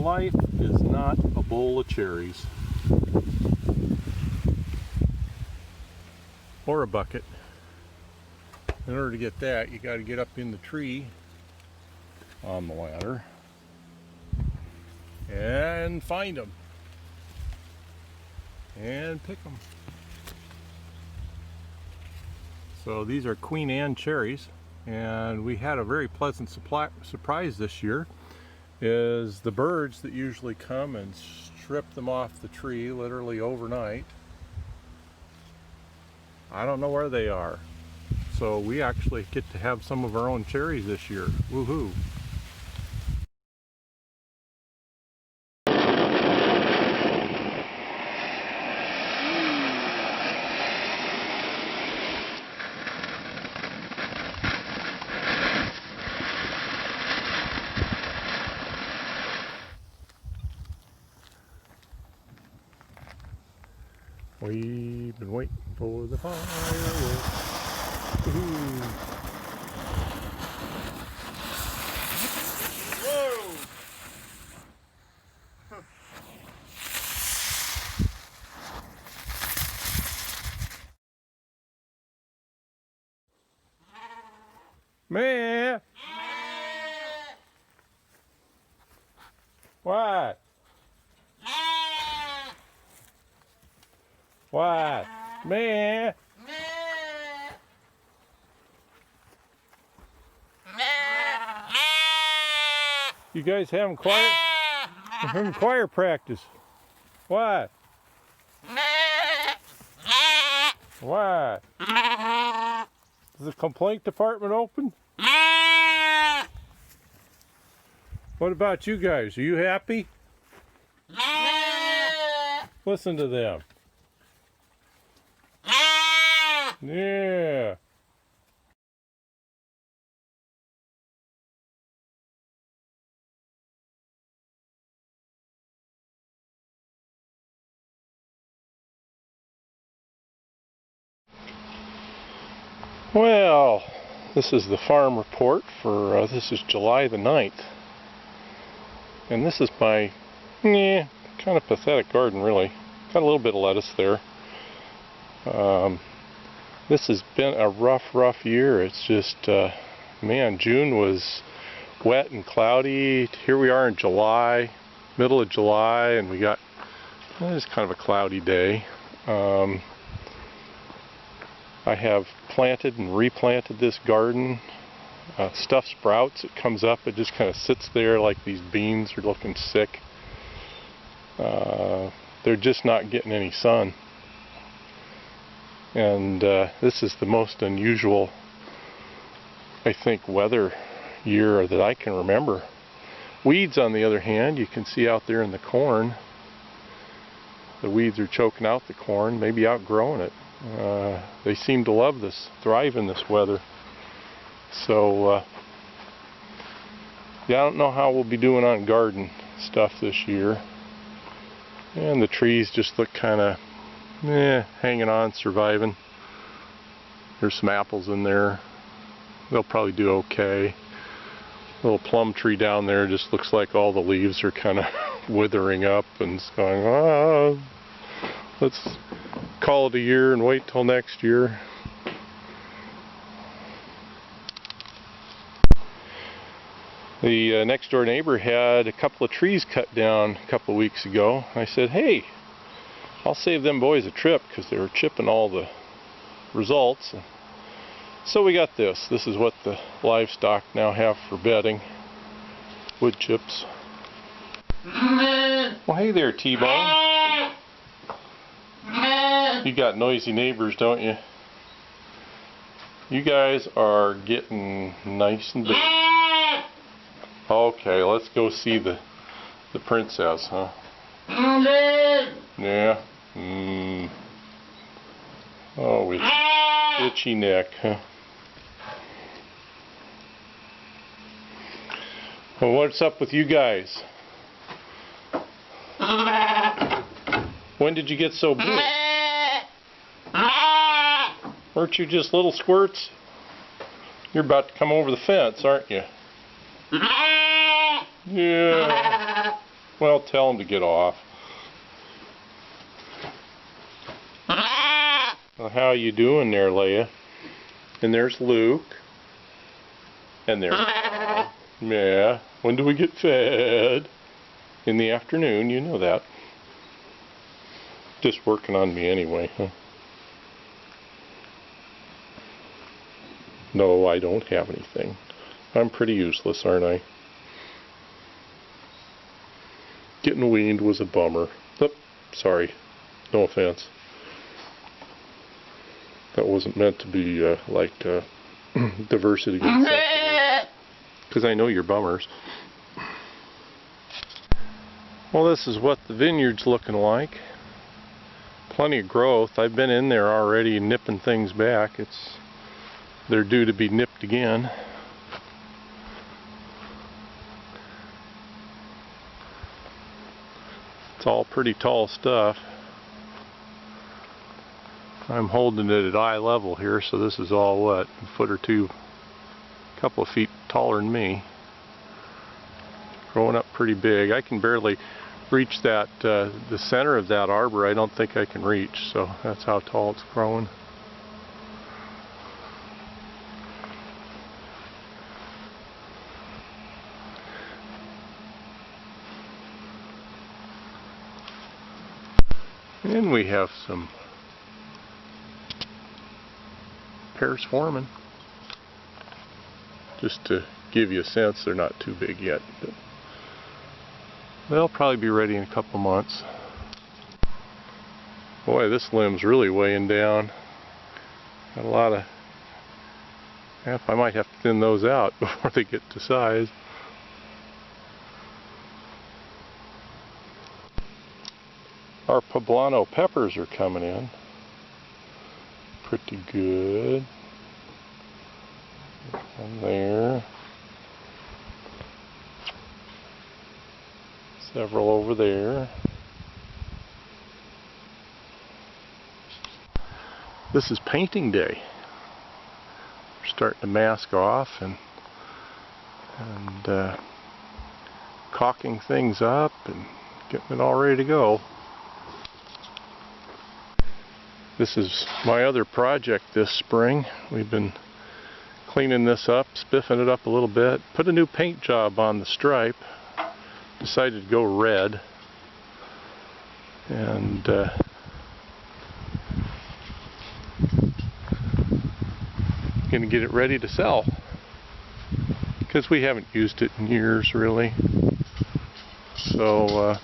Life is not a bowl of cherries. Or a bucket. In order to get that, you got to get up in the tree on the ladder and find them and pick them. So these are Queen Anne cherries, and we had a very pleasant surprise this year. Is the birds that usually come and strip them off the tree literally overnight. I don't know where they are. So we actually get to have some of our own cherries this year. Woohoo! We've been waiting for the fireworks. Woohoo! Whoa! Man! What? What? Man! You guys having choir practice. What? What? Is the complaint department open? What about you guys? Are you happy? Listen to them. Yeah. Well, this is the farm report for, this is July the 9th. And this is my, kind of pathetic garden really. Got a little bit of lettuce there. This has been a rough year. It's just, man, June was wet and cloudy. Here we are in July, middle of July, and we got, it's kind of a cloudy day. I have planted and replanted this garden. Stuff sprouts, it comes up, it just kind of sits there like these beans are looking sick. They're just not getting any sun. And this is the most unusual, I think, weather year that I can remember. Weeds, on the other hand, you can see out there in the corn. The weeds are choking out the corn, maybe outgrowing it. They seem to love this, thrive in this weather. So, yeah, I don't know how we'll be doing on garden stuff this year. And the trees just look kind of, hanging on, surviving. There's some apples in there. They'll probably do okay. Little plum tree down there just looks like all the leaves are kind of withering up and it's going, oh, let's call it a year and wait till next year. The next door neighbor had a couple of trees cut down a couple of weeks ago. I said, hey, I'll save them boys a trip because they were chipping all the results. So we got this. This is what the livestock now have for bedding. Wood chips. Well, hey there, T-Bone. You got noisy neighbors, don't you? You guys are getting nice and big. Okay, let's go see the princess, huh? Yeah. Oh, itchy neck, huh? Well, what's up with you guys? When did you get so big? Weren't you just little squirts? You're about to come over the fence, aren't you? Yeah. Well, tell him to get off. Well, how you doing there, Leia? And there's Luke. And there's... Yeah. When do we get fed? In the afternoon, you know that. Just working on me anyway, huh? No, I don't have anything. I'm pretty useless, aren't I? Getting weaned was a bummer. Oh, sorry. No offense. That wasn't meant to be diversity. Because I know you're bummers. Well, this is what the vineyard's looking like. Plenty of growth. I've been in there already nipping things back. They're due to be nipped again. It's all pretty tall stuff. I'm holding it at eye level here, so this is all what, a foot or two, a couple of feet taller than me. Growing up pretty big. I can barely reach that, the center of that arbor. I don't think I can reach, so that's how tall it's growing. And we have some pears forming. Just to give you a sense, they're not too big yet, but they'll probably be ready in a couple months. Boy, this limb's really weighing down. Got a lot of... I might have to thin those out before they get to size. Our Poblano Peppers are coming in. Pretty good. One there. Several over there. This is painting day. We're starting to mask off and caulking things up and getting it all ready to go. This is my other project this spring. We've been cleaning this up, spiffing it up a little bit, put a new paint job on the stripe, decided to go red, and gonna get it ready to sell because we haven't used it in years really, so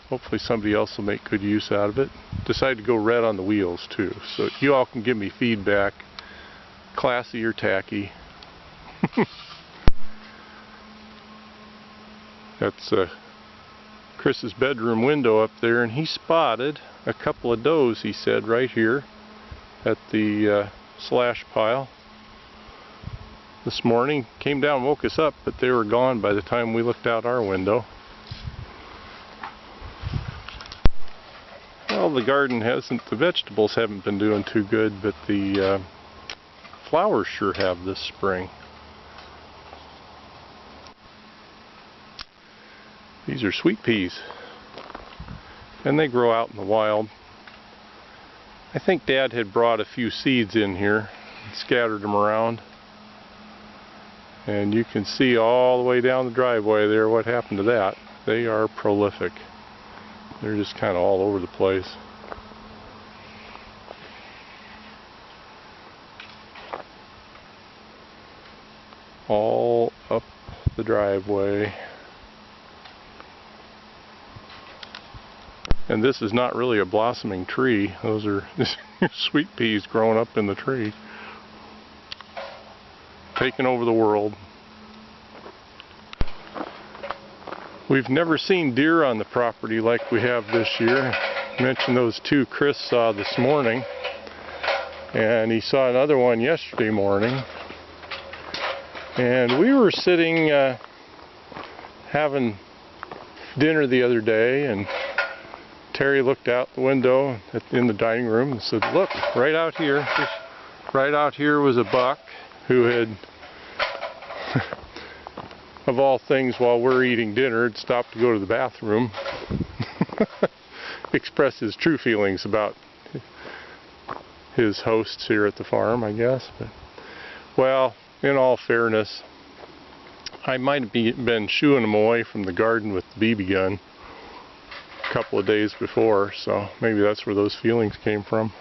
hopefully somebody else will make good use out of it. Decided to go red on the wheels too, so you all can give me feedback, classy or tacky. That's Chris's bedroom window up there, and he spotted a couple of does, he said, right here at the slash pile this morning. Came down and woke us up, but they were gone by the time we looked out our window. Well, the garden the vegetables haven't been doing too good, but the flowers sure have this spring. These are sweet peas, and they grow out in the wild. I think Dad had brought a few seeds in here and scattered them around, and you can see all the way down the driveway there what happened to that. They are prolific. They're just kind of all over the place. All up the driveway. And this is not really a blossoming tree. Those are sweet peas growing up in the tree. Taking over the world. We've never seen deer on the property like we have this year. I mentioned those two Chris saw this morning, and he saw another one yesterday morning. And we were sitting having dinner the other day, and Terry looked out the window in the dining room and said, "Look, right out here was a buck who had of all things, while we're eating dinner, had stopped to go to the bathroom. Express his true feelings about his hosts here at the farm, I guess. But, well, in all fairness, I might have been shooing them away from the garden with the BB gun a couple of days before, so maybe that's where those feelings came from.